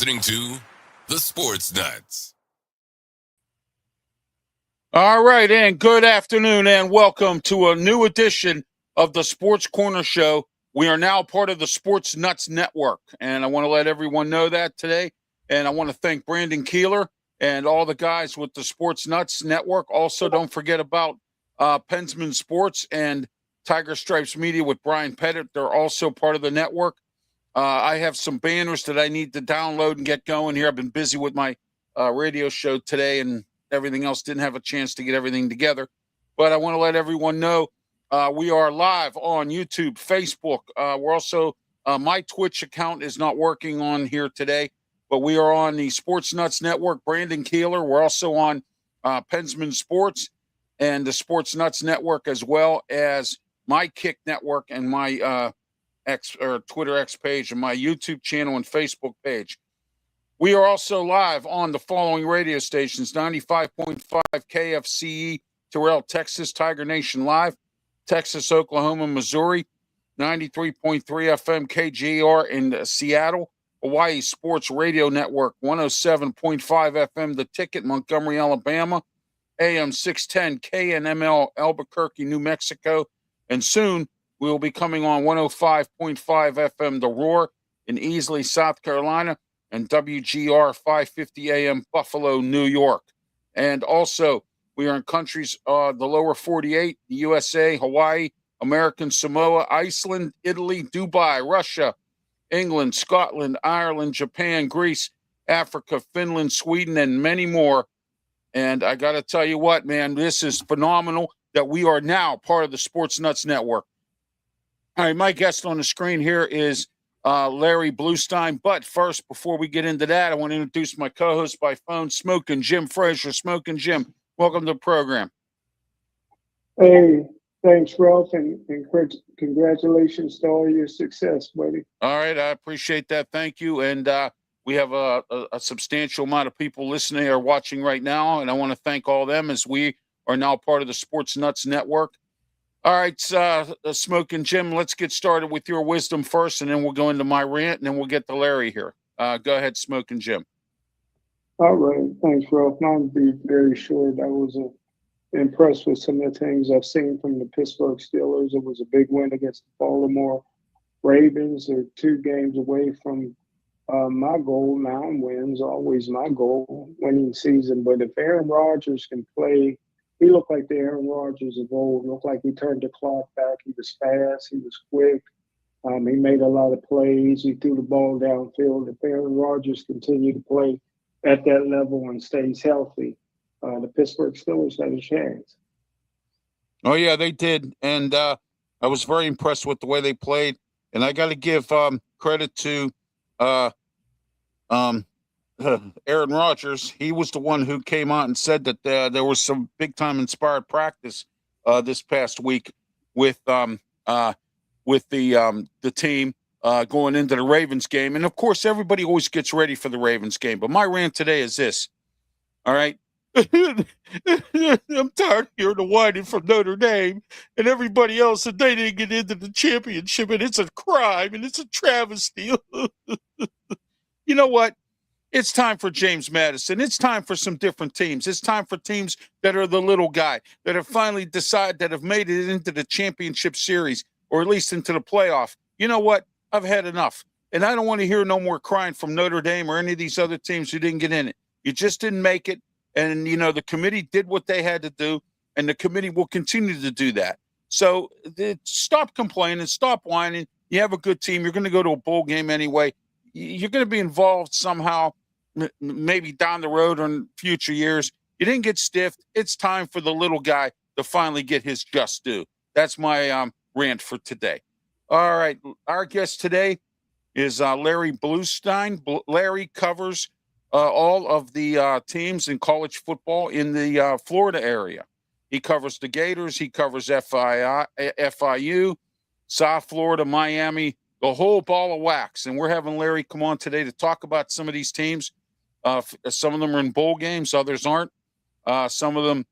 listening to The Sports Nuts. All right, and good afternoon, and welcome to a new edition of the Sports Corner Show. We are now part of the Sports Nuts Network, and I want to let everyone know that today. And I want to thank Brandon Keeler and all the guys with the Sports Nuts Network. Also, don't forget about Pensman Sports and Tiger Stripes Media with Brian Pettit. They're also part of the network. I have some banners that I need to download and get going here. I've been busy with my radio show today and everything else. Didn't have a chance to get everything together. But I want to let everyone know we are live on YouTube, Facebook. We're also, my Twitch account is not working on here today, but we are on the Sports Nuts Network, Brandon Keeler. We're also on Pensman Sports and the Sports Nuts Network, as well as my Kick Network and my Twitter X page and my YouTube channel and Facebook page. We are also live on the following radio stations: 95.5 KFCE, Terrell, Texas, Tiger Nation Live, Texas, Oklahoma, Missouri, 93.3 FM KGR in Seattle, Hawaii Sports Radio Network, 107.5 FM The Ticket, Montgomery, Alabama, AM 610 KNML, Albuquerque, New Mexico, and soon we will be coming on 105.5 FM The Roar in Easley, South Carolina, and WGR 550 AM Buffalo, New York. And also, we are in countries, the lower 48, the USA, Hawaii, American Samoa, Iceland, Italy, Dubai, Russia, England, Scotland, Ireland, Japan, Greece, Africa, Finland, Sweden, and many more. And I got to tell you what, man, this is phenomenal that we are now part of the Sports Nuts Network. All right, my guest on the screen here is Larry BLUESTEIN. But first, before we get into that, I want to introduce my co-host by phone, Smokin Jim Frazier. Smokin Jim, welcome to the program. Hey, thanks, Ralph, and congratulations to all your success, buddy. All right, I appreciate that. Thank you. And we have a substantial amount of people listening or watching right now, and I want to thank all of them as we are now part of the Sports Nuts Network. All right, Smokin Jim, let's get started with your wisdom first, and then we'll go into my rant, and then we'll get to Larry here. Go ahead, Smokin Jim. All right, thanks, Ralph. I'll be very short. I was impressed with some of the things I've seen from the Pittsburgh Steelers. It was a big win against the Baltimore Ravens. They're 2 games away from my goal. 9 wins, always my goal, winning season. But if Aaron Rodgers can play, he looked like the Aaron Rodgers of old. Looked like he turned the clock back. He was fast. He was quick. He made a lot of plays. He threw the ball downfield. If Aaron Rodgers continued to play at that level and stays healthy, the Pittsburgh Steelers had a chance. Oh, yeah, they did. And I was very impressed with the way they played. And I got to give credit to Aaron Rodgers. He was the one who came out and said that there was some big-time inspired practice this past week with the team going into the Ravens game. And, of course, everybody always gets ready for the Ravens game. But my rant today is this, all right? I'm tired of hearing the whining from Notre Dame and everybody else that they didn't get into the championship, and it's a crime, and it's a travesty. You know what? It's time for James Madison. It's time for some different teams. It's time for teams that are the little guy, that have finally decided, that have made it into the championship series, or at least into the playoff. You know what? I've had enough. And I don't want to hear no more crying from Notre Dame or any of these other teams who didn't get in it. You just didn't make it. And, you know, the committee did what they had to do, and the committee will continue to do that. So stop complaining, stop whining. You have a good team. You're going to go to a bowl game anyway. You're going to be involved somehow, maybe down the road or in future years. You didn't get stiffed. It's time for the little guy to finally get his just due. That's my rant for today. All right. Our guest today is Larry BLUESTEIN. Larry covers all of the teams in college football in the Florida area. He covers the Gators. He covers FIU, South Florida, Miami, the whole ball of wax. And we're having Larry come on today to talk about some of these teams. Some of them are in bowl games. Others aren't. Some of them,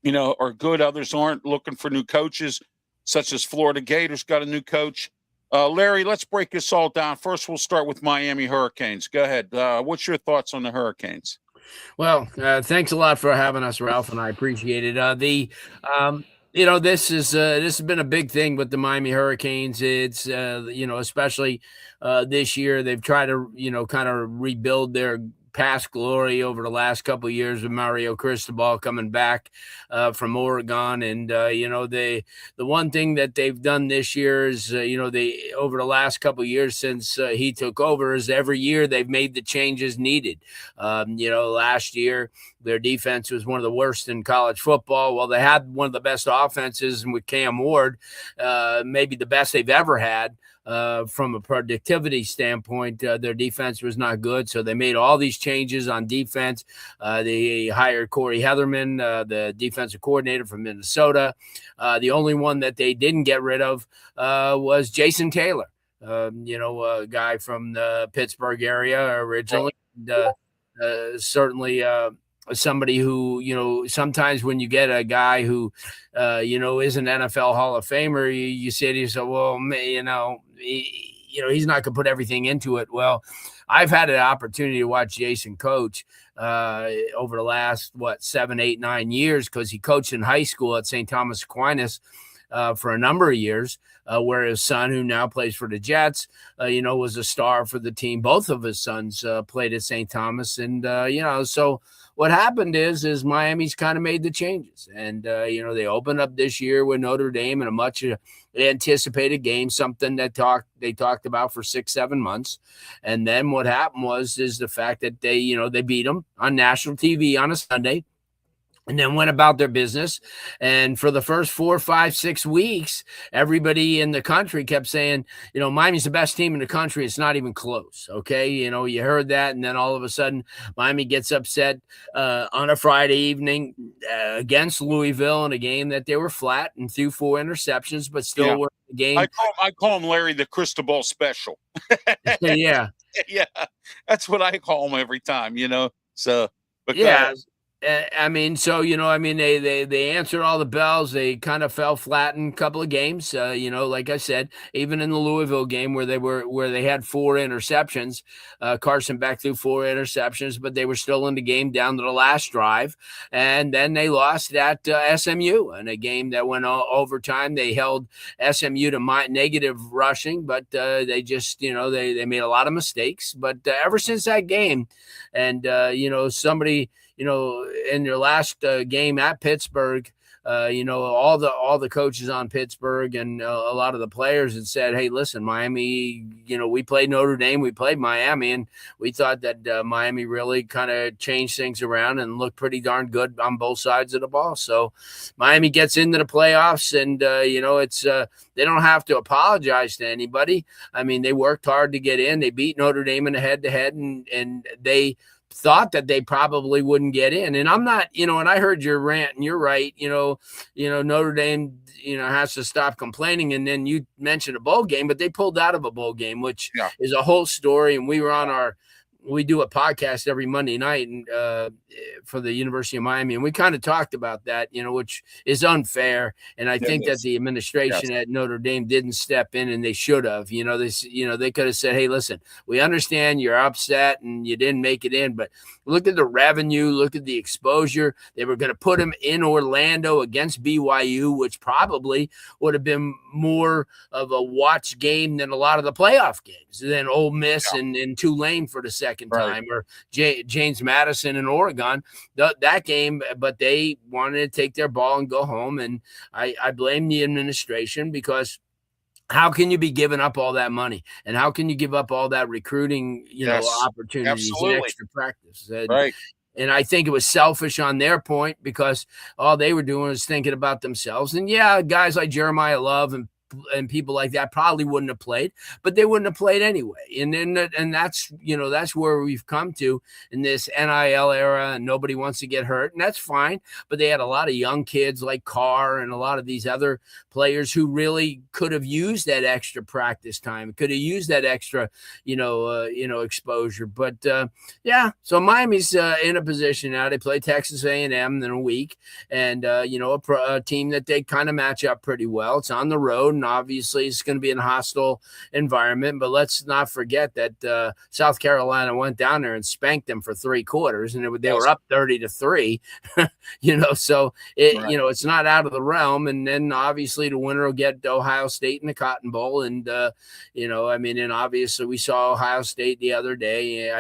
you know, are good. Others aren't, looking for new coaches, such as Florida Gators got a new coach. Larry, let's break this all down. First, we'll start with Miami Hurricanes. Go ahead. What's your thoughts on the Hurricanes? Well, thanks a lot for having us, Ralph, and I appreciate it. This has been a big thing with the Miami Hurricanes. It's especially this year they've tried to kind of rebuild their past glory over the last couple of years with Mario Cristobal coming back from Oregon, and the one thing that they've done this year is they over the last couple of years since he took over is every year they've made the changes needed. Last year their defense was one of the worst in college football. Well, they had one of the best offenses, and with Cam Ward, maybe the best they've ever had. From a productivity standpoint, their defense was not good. So they made all these changes on defense. They hired Corey Heatherman, the defensive coordinator from Minnesota. The only one that they didn't get rid of was Jason Taylor, a guy from the Pittsburgh area originally. Certainly somebody who, sometimes when you get a guy who, is an NFL Hall of Famer, you say to yourself, well, he's not going to put everything into it. Well, I've had an opportunity to watch Jason coach over the last, 7, 8, 9 years, because he coached in high school at St. Thomas Aquinas for a number of years, where his son, who now plays for the Jets, was a star for the team. Both of his sons played at St. Thomas. And, so what happened is Miami's kind of made the changes. And, they opened up this year with Notre Dame in a much anticipated game, something that they talked about for 6-7 months. And then what happened is the fact that they beat them on national TV on a Sunday, and then went about their business. And for the first 4, 5, 6 weeks, everybody in the country kept saying, Miami's the best team in the country. It's not even close. Okay. You heard that. And then all of a sudden, Miami gets upset on a Friday evening against Louisville in a game that they were flat and threw 4 interceptions, but still were in the game. I call him Larry the Cristobal special. Yeah. Yeah. That's what I call him every time, So, but yeah. They answered all the bells. They kind of fell flat in a couple of games. Like I said, even in the Louisville game where they had 4 interceptions, Carson Beck threw 4 interceptions, but they were still in the game down to the last drive. And then they lost at SMU in a game that went overtime. They held SMU to negative rushing, but they just, they made a lot of mistakes. But ever since that game, and somebody, in your last game at Pittsburgh, all the coaches on Pittsburgh and a lot of the players had said, hey, listen, Miami, we played Notre Dame, we played Miami, and we thought that Miami really kind of changed things around and looked pretty darn good on both sides of the ball. So Miami gets into the playoffs, and, it's they don't have to apologize to anybody. I mean, they worked hard to get in. They beat Notre Dame in a head-to-head, and they thought that they probably wouldn't get in. And I'm not, and I heard your rant, and you're right. Notre Dame, has to stop complaining. And then you mentioned a bowl game, but they pulled out of a bowl game, which is a whole story. And we were on we do a podcast every Monday night and for the University of Miami. And we kind of talked about that, which is unfair. And I think that the administration at Notre Dame didn't step in, and they should have. They could have said, hey, listen, we understand you're upset and you didn't make it in, but look at the revenue, look at the exposure. They were going to put him in Orlando against BYU, which probably would have been more of a watch game than a lot of the playoff games, than Ole Miss and Tulane for the second time, or James Madison in Oregon, that game. But they wanted to take their ball and go home. And I blame the administration, because how can you be giving up all that money, and how can you give up all that recruiting, opportunities and extra practice? And I think it was selfish on their point, because all they were doing was thinking about themselves. And guys like Jeremiah Love and people like that probably wouldn't have played, but they wouldn't have played anyway. And that's where we've come to in this NIL era, and nobody wants to get hurt, and that's fine. But they had a lot of young kids like Carr and a lot of these other players who really could have used that extra practice time, could have used that extra, exposure. But so Miami's in a position now. They play Texas A&M in a week, and a team that they kind of match up pretty well. It's on the road. road, and obviously it's going to be in a hostile environment. But let's not forget that South Carolina went down there and spanked them for 3 quarters, and they were up 30-3. So it's not out of the realm. And then obviously the winner will get Ohio State in the Cotton Bowl, and and obviously we saw Ohio State the other day.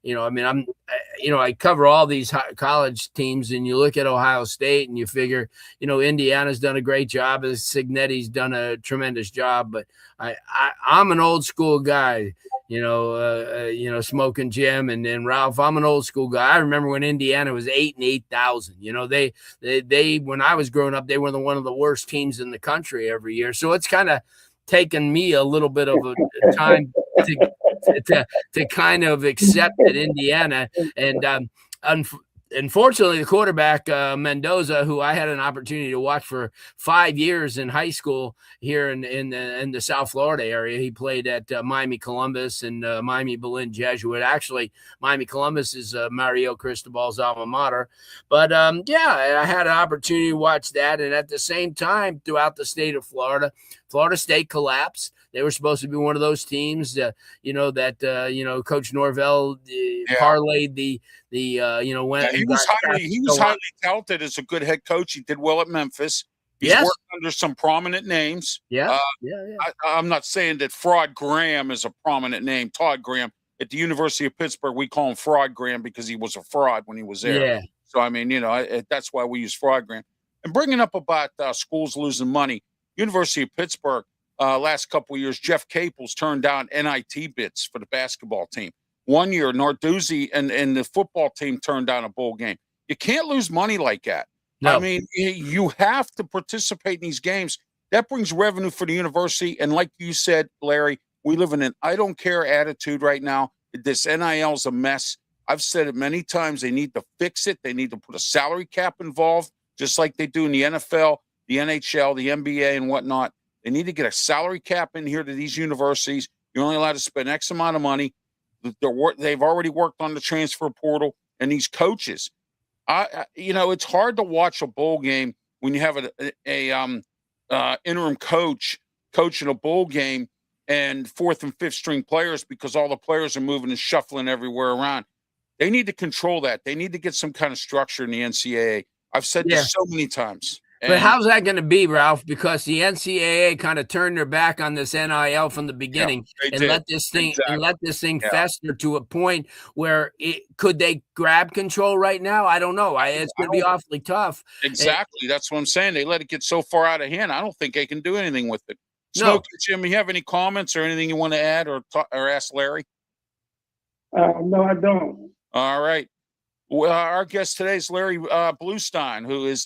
I cover all these college teams, and you look at Ohio State and you figure, Indiana's done a great job, and Cignetti's done a tremendous job. But I'm an old school guy, Smokin Jim and Ralph. I'm an old school guy. I remember when Indiana was 8 and 8,000. They when I was growing up, they were one of the worst teams in the country every year. So it's kind of taken me a little bit of a time to kind of accept that Indiana, and unfortunately the quarterback Mendoza, who I had an opportunity to watch for 5 years in high school here in the South Florida area. He played at Miami Columbus and Miami Berlin Jesuit. Actually, Miami Columbus is Mario Cristobal's alma mater. But I had an opportunity to watch that, and at the same time, throughout the state of Florida, Florida State collapsed. They were supposed to be one of those teams, Coach Norvell parlayed he was highly touted as a good head coach. He did well at Memphis. He's worked under some prominent names. I'm not saying that Fraud Graham is a prominent name. Todd Graham at the University of Pittsburgh, we call him Fraud Graham because he was a fraud when he was there. Yeah. So that's why we use Fraud Graham. And bringing up about schools losing money, University of Pittsburgh. Last couple of years, Jeff Capels turned down NIT bids for the basketball team. 1 year, Narduzzi and the football team turned down a bowl game. You can't lose money like that. No. I mean, you have to participate in these games. That brings revenue for the university. And like you said, Larry, we live in an I don't care attitude right now. This NIL is a mess. I've said it many times. They need to fix it. They need to put a salary cap involved, just like they do in the NFL, the NHL, the NBA, and whatnot. They need to get a salary cap in here to these universities. You're only allowed to spend X amount of money. They've already worked on the transfer portal, and these coaches. It's hard to watch a bowl game when you have a interim coach coaching a bowl game and 4th and 5th string players because all the players are moving and shuffling everywhere around. They need to control that. They need to get some kind of structure in the NCAA. I've said this so many times. But how's that going to be, Ralph? Because the NCAA kind of turned their back on this NIL from the beginning and let this thing fester to a point where could they grab control right now? I don't know. It's going to be awfully tough. Exactly. That's what I'm saying. They let it get so far out of hand. I don't think they can do anything with it. Smokin, Jim, you have any comments or anything you want to add or ask Larry? No, I don't. All right. Well, our guest today is Larry BLUESTEIN, who is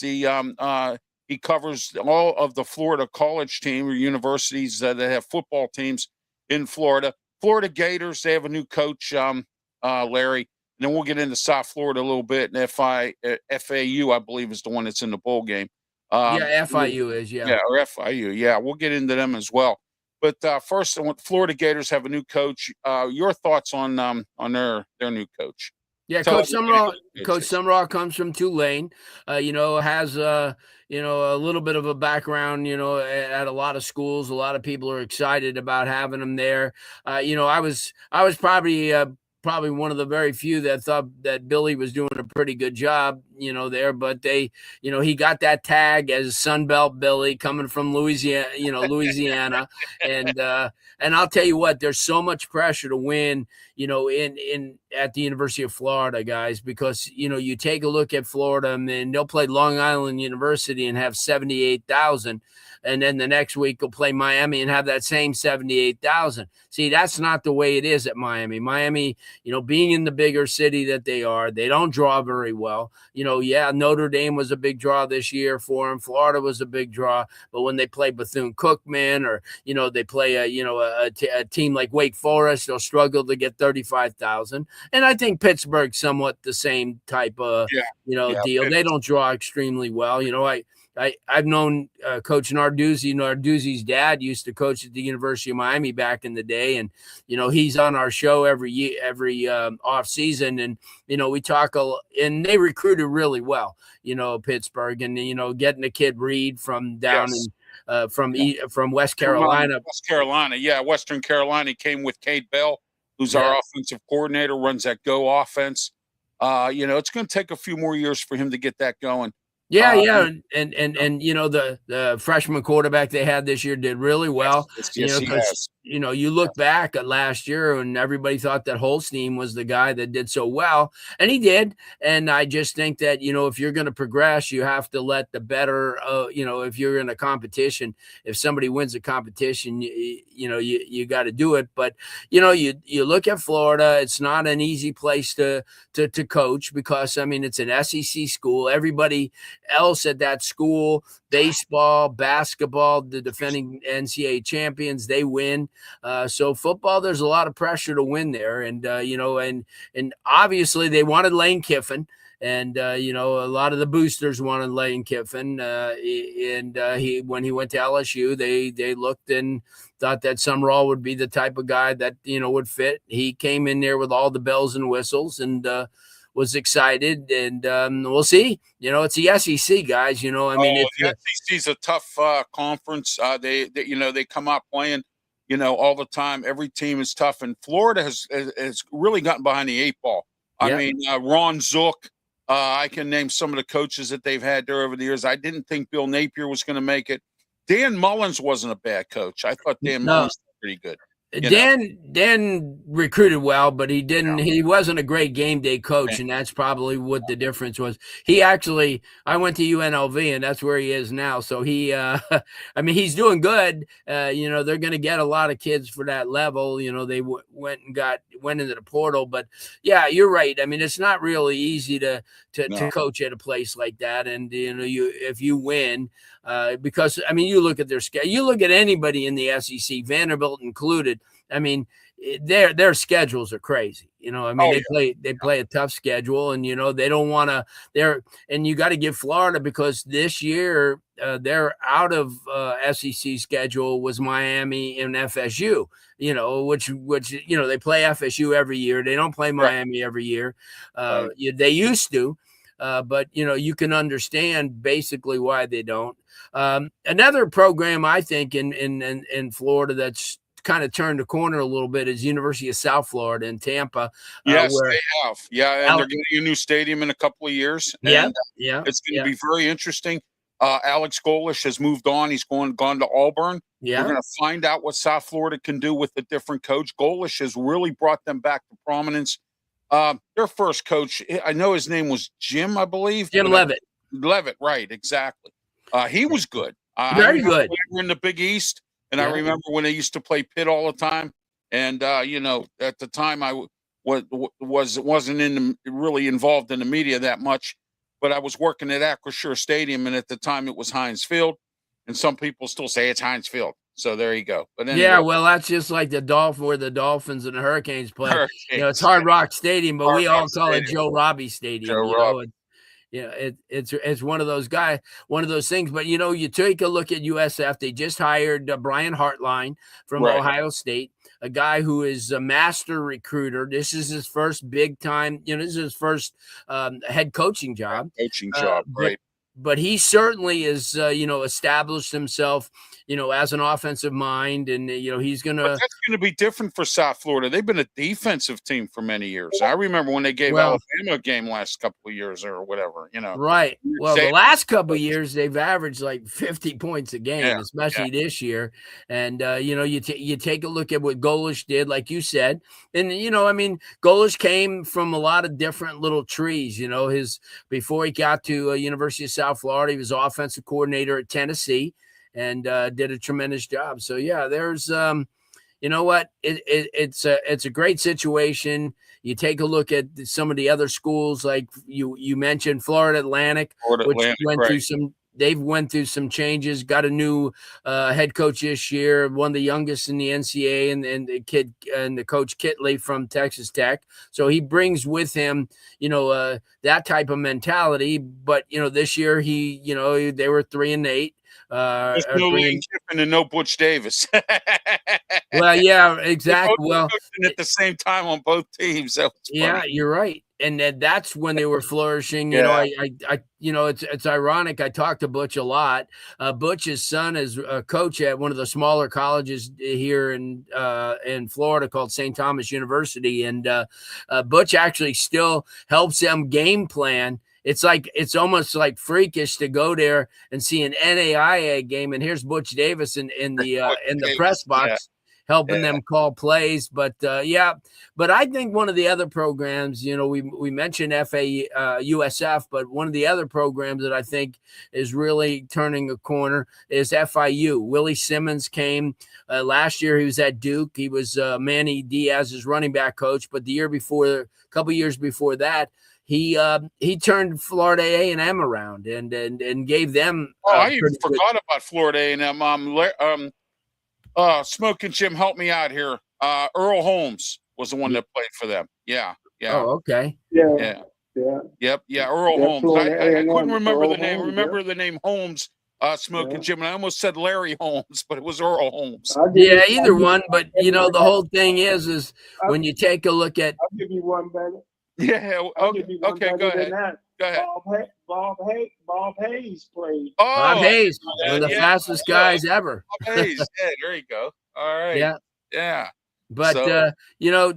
he covers all of the Florida college team or universities that have football teams in Florida. Florida Gators, they have a new coach, Larry. And then we'll get into South Florida a little bit. And FAU, I believe, is the one that's in the bowl game. FIU is, Yeah, or FIU. Yeah, we'll get into them as well. But first, Florida Gators have a new coach. Your thoughts on their new coach? Yeah, Coach Summerall comes from Tulane. Has a little bit of a background, at a lot of schools. A lot of people are excited about having him there. I was probably one of the very few that thought that Billy was doing a pretty good job, there. But he got that tag as Sunbelt Billy coming from Louisiana, and I'll tell you what, there's so much pressure to win, at the University of Florida, guys, because you take a look at Florida and they'll play Long Island University and have 78,000. And then the next week they'll play Miami and have that same 78,000. See, that's not the way it is at Miami. Miami, being in the bigger city that they are, they don't draw very well. Notre Dame was a big draw this year for them. Florida was a big draw. But when they play Bethune-Cookman or, they play a team like Wake Forest, they'll struggle to get 35,000. And I think Pittsburgh's somewhat the same type of, deal. They don't draw extremely well. I've known Coach Narduzzi. Narduzzi's dad used to coach at the University of Miami back in the day, and he's on our show every off season, and we talk and they recruited really well. Pittsburgh, and getting a kid Reed from down from West Carolina. West Carolina, yeah, Western Carolina came with Cade Bell, who's Yeah. our offensive coordinator, runs that go offense. It's going to take a few more years for him to get that going. Yeah, and the freshman quarterback they had this year did really well. Yes, he has. You look back at last year and everybody thought that Holstein was the guy that did so well, and he did. And I just think that if you're going to progress, you have to let the better. If you're in a competition, if somebody wins a competition, you got to do it. But you look at Florida; it's not an easy place to coach because it's an SEC school. Everybody else at that school, baseball, basketball, the defending NCAA champions, they win. So football, there's a lot of pressure to win there. And, and obviously they wanted Lane Kiffin. And, a lot of the boosters wanted Lane Kiffin. When he went to LSU, they looked and thought that Summerall would be the type of guy that, would fit. He came in there with all the bells and whistles and, was excited, and we'll see. It's the SEC, guys. The SEC's a tough conference. They come out playing, all the time. Every team is tough, and Florida has really gotten behind the 8 ball. Ron Zook. I can name some of the coaches that they've had there over the years. I didn't think Bill Napier was going to make it. Dan Mullins wasn't a bad coach. I thought Dan Mullins was pretty good. Dan recruited well, but he didn't. He wasn't a great game day coach, and that's probably what the difference was. I went to UNLV, and that's where he is now. So he's doing good. They're going to get a lot of kids for that level. They went into the portal, but yeah, you're right. It's not really easy to coach at a place like that, and if you win. Because you look at their schedule, you look at anybody in the SEC, Vanderbilt included. Their schedules are crazy. They play a tough schedule, and they don't want to. And you got to give Florida, because this year they're out of SEC schedule was Miami and FSU. Which they play FSU every year. They don't play Miami every year. They used to. But you can understand basically why they don't. Another program I think in Florida that's kind of turned the corner a little bit is University of South Florida in Tampa. Yes, they have. Yeah, and they're getting a new stadium in a couple of years. Yeah, it's going to be very interesting. Alex Golish has moved on. He's gone to Auburn. Yeah, we're going to find out what South Florida can do with a different coach. Golish has really brought them back to prominence. Their first coach, I know his name was Jim, I believe. Jim Leavitt. Leavitt, right, exactly. He was good. Very good. We were in the Big East, and I remember when they used to play Pitt all the time. And at the time I wasn't really involved in the media that much, but I was working at Acrisure Stadium, and at the time it was Heinz Field, and some people still say it's Heinz Field. So there you go. But anyway. Well, that's just like where the Dolphins and the Hurricanes play. It's Hard Rock Stadium, but we all call it Joe Robbie Stadium. It's one of those things. But you take a look at USF. They just hired Brian Hartline from Ohio State, a guy who is a master recruiter. This is his first big time. This is his first head coaching job. Right. But he certainly is, established himself, as an offensive mind, and he's gonna. But that's going to be different for South Florida. They've been a defensive team for many years. I remember when they gave Alabama a game last couple of years or whatever. Right. Well, the last couple of years they've averaged like 50 points a game, especially this year. And you take a look at what Golish did, like you said, and Golish came from a lot of different little trees. Before he got to University of South Florida, he was offensive coordinator at Tennessee. And did a tremendous job. So there's, it's a great situation. You take a look at some of the other schools, like you mentioned, Florida Atlantic, They've went through some changes. Got a new head coach this year, one of the youngest in the NCAA, and the coach Kitley from Texas Tech. So he brings with him, that type of mentality. But this year they were 3-8. There's no Lane Kiffin and no Butch Davis. Well, yeah, exactly. Well, at the same time on both teams. You're right. and then that's when they were flourishing. You Yeah. know, it's ironic. I talked to Butch a lot. Butch's son is a coach at one of the smaller colleges here in Florida called St. Thomas University, and Butch actually still helps them game plan. It's almost like freakish to go there and see an NAIA game, and here's Butch Davis in the press box helping them call plays. But but I think one of the other programs, we mentioned USF, but one of the other programs that I think is really turning a corner is FIU. Willie Simmons came last year. He was at Duke. He was Manny Diaz's running back coach, but a couple years before that, he turned Florida A&M around and gave them. I even forgot about Florida A&M. Smokin' Jim, help me out here. Earl Holmes was the one that played for them. Yeah. Oh, okay. Yeah. Yep. Yeah. Earl Holmes. I couldn't remember Earl the name. Holmes, Remember the name Holmes, Smokin' Jim, and I almost said Larry Holmes, but it was Earl Holmes. Either one. But the whole thing is when you take a look at. I'll give you one better. Yeah. Okay. Go ahead. Go ahead. Bob Hayes played. Oh, Bob Hayes, one of the fastest guys ever. Bob Hayes. Yeah, there you go. All right. Yeah. But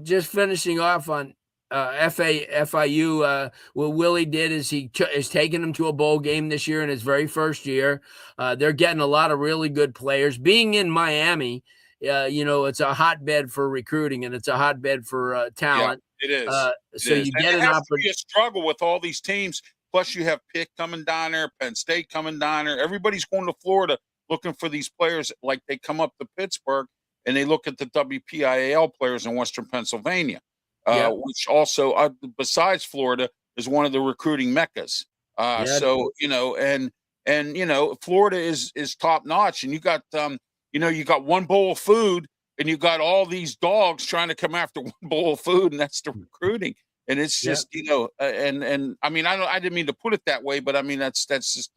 just finishing off on FIU, what Willie did is he is taking them to a bowl game this year in his very first year. They're getting a lot of really good players. Being in Miami, it's a hotbed for recruiting and it's a hotbed for talent. It is. So you get an opportunity. Be a struggle with all these teams. Plus, you have Pitt coming down there, Penn State coming down there. Everybody's going to Florida looking for these players. Like they come up to Pittsburgh and they look at the WPIAL players in Western Pennsylvania, which also, besides Florida, is one of the recruiting meccas. So Florida is top notch, and you got you got one bowl of food. And you got all these dogs trying to come after one bowl of food, and that's the recruiting. And it's just, and I mean, I didn't mean to put it that way, but I mean, that's just,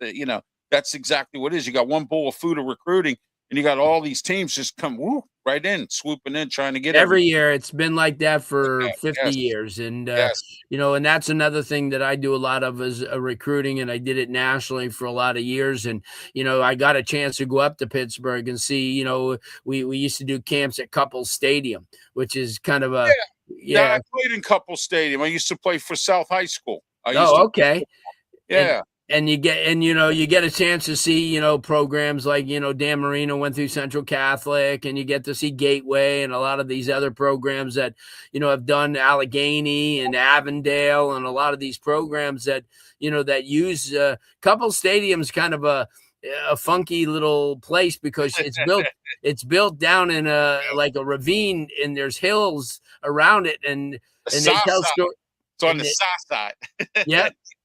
that's exactly what it is. You got one bowl of food of recruiting, and you got all these teams just come right in, swooping in, trying to get every year. It's been like that for 50 years. And, and that's another thing that I do a lot of is recruiting. And I did it nationally for a lot of years. And, I got a chance to go up to Pittsburgh and see, we used to do camps at Couples Stadium, which is kind of a, I played in Couples Stadium. I used to play for South High School. Okay. Yeah. And you get a chance to see, programs like, Dan Marino went through Central Catholic, and you get to see Gateway and a lot of these other programs that, have done Allegheny and Avondale, and a lot of these programs that, that use Couples Stadium's kind of a funky little place because it's built down in a ravine, and there's hills around it, and they tell stories. It's on the south side.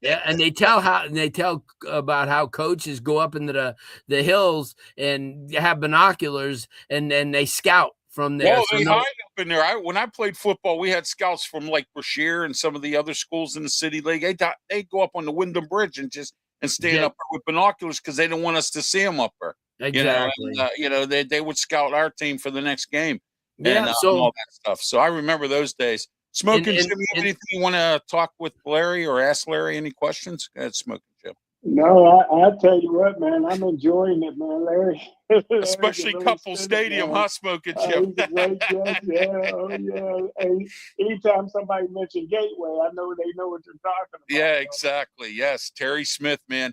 Yeah, and they tell about how coaches go up into the hills and have binoculars, and then they scout from there. Well, they hide up in there. When I played football, we had scouts from like Frazier and some of the other schools in the city league. They go up on the Wyndham Bridge and stand up there with binoculars because they didn't want us to see them up there. Exactly. They would scout our team for the next game. Yeah, and all that stuff. So I remember those days. Smokin' Jim, anything you want to talk with Larry or ask Larry any questions? Go ahead, Smokin' Jim. No, I tell you what, man, I'm enjoying it, man, Larry. Especially Couples Stadium, huh, Smokin' Jim? He's a great guest, Hey, anytime somebody mentions Gateway, I know they know what you're talking about. Yeah, exactly. Yes, Terry Smith, man.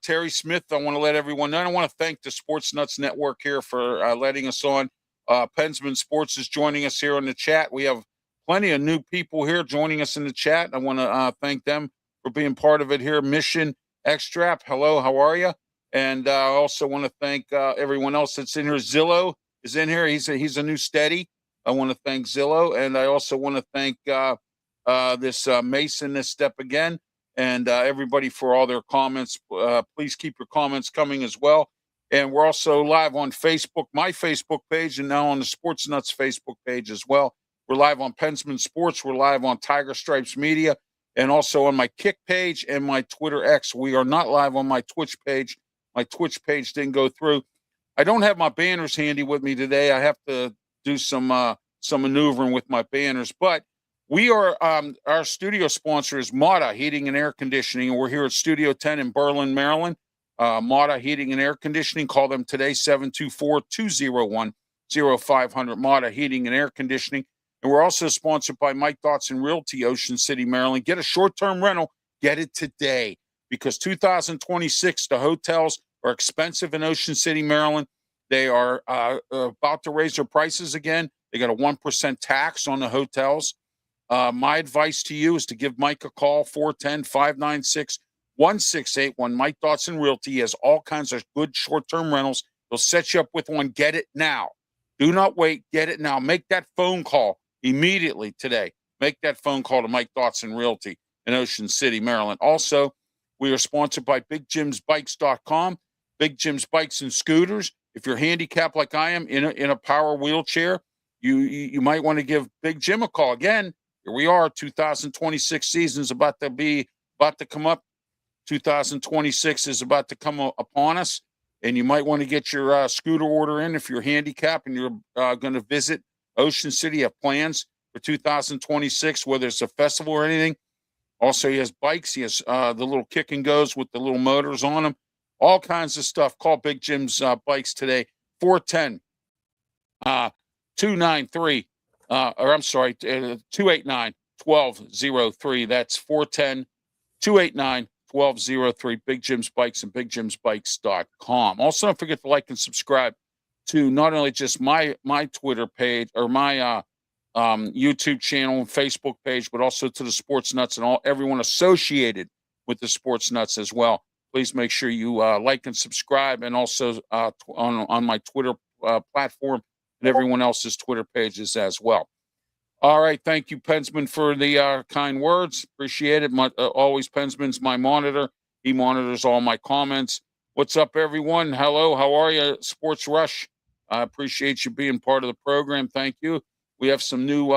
Terry Smith, I want to let everyone know. I want to thank the Sports Nuts Network here for letting us on. Pensman Sports is joining us here on the chat. We have plenty of new people here joining us in the chat. I want to thank them for being part of it here. Mission Extrap, hello, how are you? And I also want to thank everyone else that's in here. Zillow is in here. He's a new steady. I want to thank Zillow, and I also want to thank this Mason, this step again, and everybody for all their comments. Please keep your comments coming as well. And we're also live on Facebook, my Facebook page, and now on the Sports Nuts Facebook page as well. We're live on Pensman Sports. We're live on Tiger Stripes Media, and also on my Kick page and my Twitter X. We are not live on my Twitch page. My Twitch page didn't go through. I don't have my banners handy with me today. I have to do some maneuvering with my banners, but We are our studio sponsor is Mata Heating and Air Conditioning, and we're here at Studio 10 in Berlin, Maryland. Mata Heating and Air Conditioning. Call them today, 724-201-0500. Mata Heating and Air Conditioning. And we're also sponsored by Mike Dotson Realty, Ocean City, Maryland. Get a short-term rental. Get it today, because 2026, the hotels are expensive in Ocean City, Maryland. They are about to raise their prices again. They got a 1% tax on the hotels. My advice to you is to give Mike a call, 410-596-1681. Mike Dotson Realty. He has all kinds of good short-term rentals. He'll set you up with one. Get it now. Do not wait. Get it now. Make that phone call immediately today. Make that phone call to Mike Dotson Realty in Ocean City, Maryland. Also, we are sponsored by BigJimsBikes.com. Big Jim's Bikes and Scooters. If you're handicapped like I am in a power wheelchair, you might want to give Big Jim a call. Again, here we are. 2026 season is about to come up. 2026 is about to come upon us, and you might want to get your scooter order in if you're handicapped and you're going to visit Ocean City. Have plans for 2026, whether it's a festival or anything. Also, he has bikes. He has the little kick and goes with the little motors on them. All kinds of stuff. Call Big Jim's Bikes today. 410-293. 289-1203. That's 410-289-1203. Big Jim's Bikes and BigJimsBikes.com. Also, don't forget to like and subscribe to not only just my Twitter page or my YouTube channel and Facebook page, but also to the Sports Nuts and everyone associated with the Sports Nuts as well. Please make sure you like and subscribe, and also on my Twitter platform and everyone else's Twitter pages as well. All right. Thank you, Pensman, for the kind words. Appreciate it. Always, Pensman's my monitor. He monitors all my comments. What's up, everyone? Hello. How are you, Sports Rush? I appreciate you being part of the program. Thank you. We have some new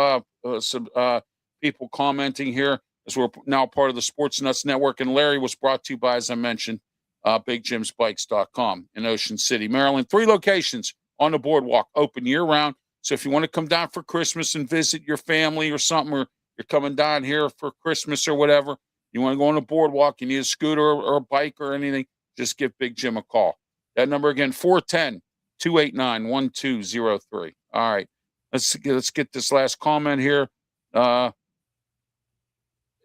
people commenting here, as we're now part of the Sports Nuts Network. And Larry was brought to you by, as I mentioned, BigJimsBikes.com in Ocean City, Maryland. 3 locations on the boardwalk, open year-round. So if you want to come down for Christmas and visit your family or something, or you're coming down here for Christmas or whatever, you want to go on the boardwalk, you need a scooter or a bike or anything, just give Big Jim a call. That number again, 410-289-1203. All right. Let's get this last comment here.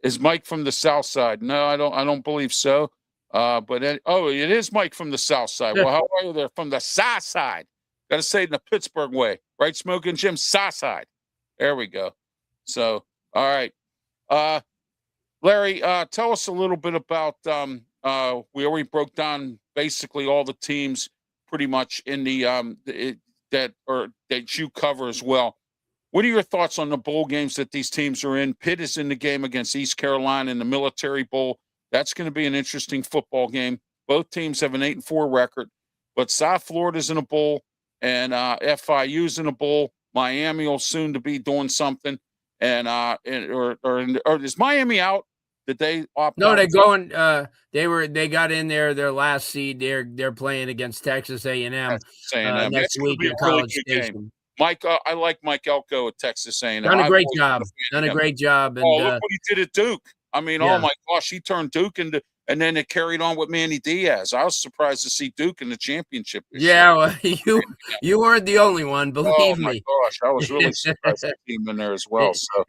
Is Mike from the South Side? No, I don't believe so. But it is Mike from the South Side. Well, how are you there? From the South Side. Got to say it in the Pittsburgh way, right? Smokin' Jim, South Side. There we go. So, all right. Larry, tell us a little bit about. We already broke down basically all the teams, pretty much in the that you cover as well. What are your thoughts on the bowl games that these teams are in? Pitt is in the game against East Carolina in the Military Bowl. That's going to be an interesting football game. Both teams have an 8-4 record, but South Florida's in a bowl and FIU's in a bowl. Miami will soon to be doing something. And or is Miami out? Did they opt No, out? they're going. They got in there. Their last seed. They're playing against Texas A&M next week in College Station. Mike, I like Mike Elko at Texas A&M. Done a great job. Done a great job. And, look what he did at Duke. I mean, oh my gosh, he turned Duke into, and then it carried on with Manny Diaz. I was surprised to see Duke in the championship. Well, you weren't the only one, believe me. Oh my gosh, I was really surprised to see him in there as well. So.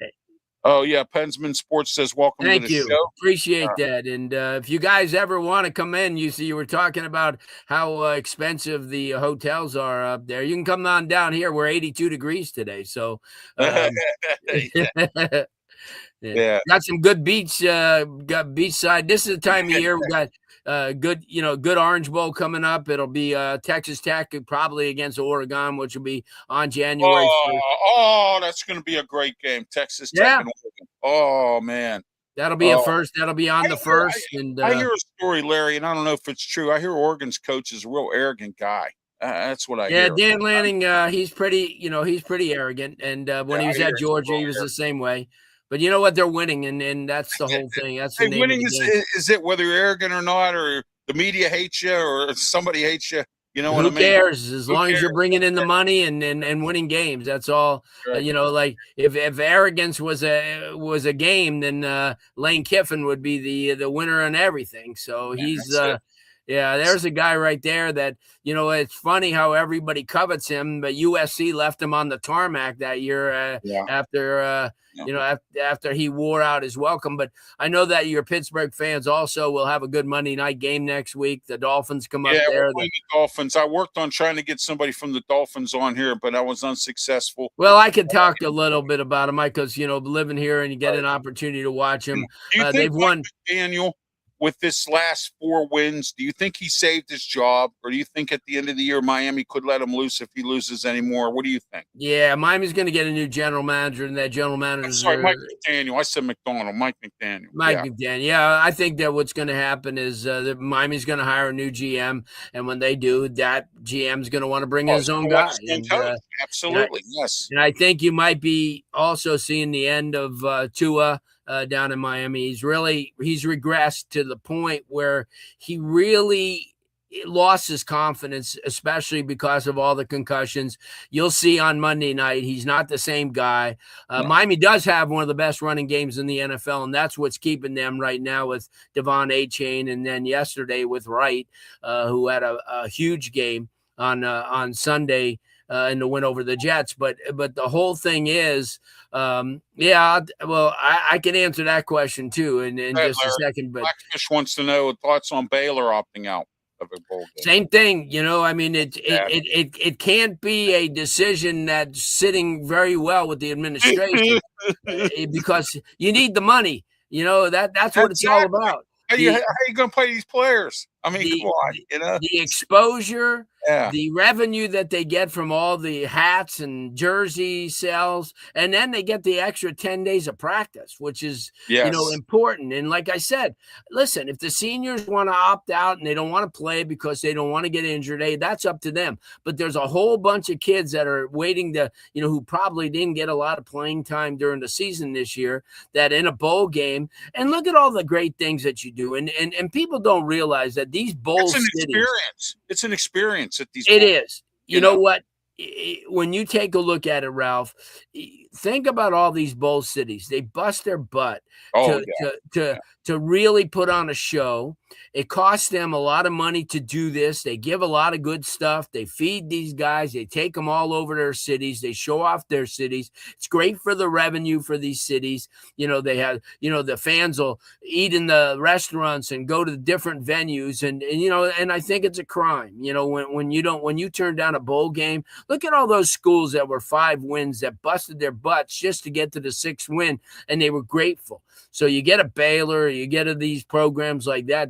Oh, yeah. Pensman Sports says, welcome to the show. Appreciate that. And if you guys ever want to come in, you were talking about how expensive the hotels are up there. You can come on down here. We're 82 degrees today. So yeah. Got some good beach, got beachside. This is the time of year we got good Orange Bowl coming up. It'll be Texas Tech probably against Oregon, which will be on January 1st. Oh, that's going to be a great game. Texas Tech and Oregon. Oh, man. That'll be a first. That'll be on the first. I hear a story, Larry, and I don't know if it's true. I hear Oregon's coach is a real arrogant guy. That's what I hear. Yeah, Dan Lanning, he's pretty arrogant. And when he was at Georgia, he was the same way. But you know what? They're winning, and that's the whole thing. That's the name winning of the game. Is it whether you're arrogant or not, or the media hates you, or somebody hates you? You know what I Who mean? cares? As Who long as you're cares? bringing in the money and winning games, that's all. Right. Like if arrogance was a game, then Lane Kiffin would be the winner in everything. So Man, he's that's it. yeah, there's a guy right there that it's funny how everybody covets him, but USC left him on the tarmac that year Yeah. after after he wore out his welcome. But I know that your Pittsburgh fans also will have a good Monday night game next week. The Dolphins come up Yeah, there. we're playing the Dolphins. I worked on trying to get somebody from the Dolphins on here, but I was unsuccessful. Well, I could talk a little bit about him, Mike, because living here and you get an opportunity to watch him. Do you think They've won. Daniel, with this last 4 wins, do you think he saved his job, or do you think at the end of the year Miami could let him loose if he loses anymore? What do you think? Yeah, Miami's going to get a new general manager, and that general manager. Sorry, Mike McDaniel. I said McDonald. Mike McDaniel. McDaniel. Yeah, I think that what's going to happen is that Miami's going to hire a new GM, and when they do, that GM's going to want to bring in his own guy. Absolutely, yes. And I think you might be also seeing the end of Tua. Down in Miami, he's regressed to the point where he really lost his confidence, especially because of all the concussions. You'll see on Monday night, he's not the same guy. No. Miami does have one of the best running games in the NFL, and that's what's keeping them right now with Devon Achane, and then yesterday with Wright, who had a huge game on Sunday in the win over the Jets. But the whole thing is, I can answer that question too in just a second. But Blackfish wants to know thoughts on Baylor opting out of a bowl game. Same thing, I mean, it can't be a decision that's sitting very well with the administration because you need the money. That's what it's all about. How are you going to play these players? I mean, come on, the exposure, the revenue that they get from all the hats and jersey sales, and then they get the extra 10 days of practice, which is, important. And like I said, listen, if the seniors want to opt out and they don't want to play because they don't want to get injured, that's up to them. But there's a whole bunch of kids that are waiting to, who probably didn't get a lot of playing time during the season this year, that in a bowl game, and look at all the great things that you do. And people don't realize that these bowl cities. It's an experience at these. It is. You know what? When you take a look at it, Ralph, think about all these bowl cities. They bust their butt to really put on a show. It costs them a lot of money to do this. They give a lot of good stuff. They feed these guys. They take them all over their cities. They show off their cities. It's great for the revenue for these cities. They have, the fans will eat in the restaurants and go to the different venues. And I think it's a crime, when you turn down a bowl game. Look at all those schools that were 5 wins that busted their butts just to get to the 6th win, and they were grateful. So you get a Baylor, you get these programs like that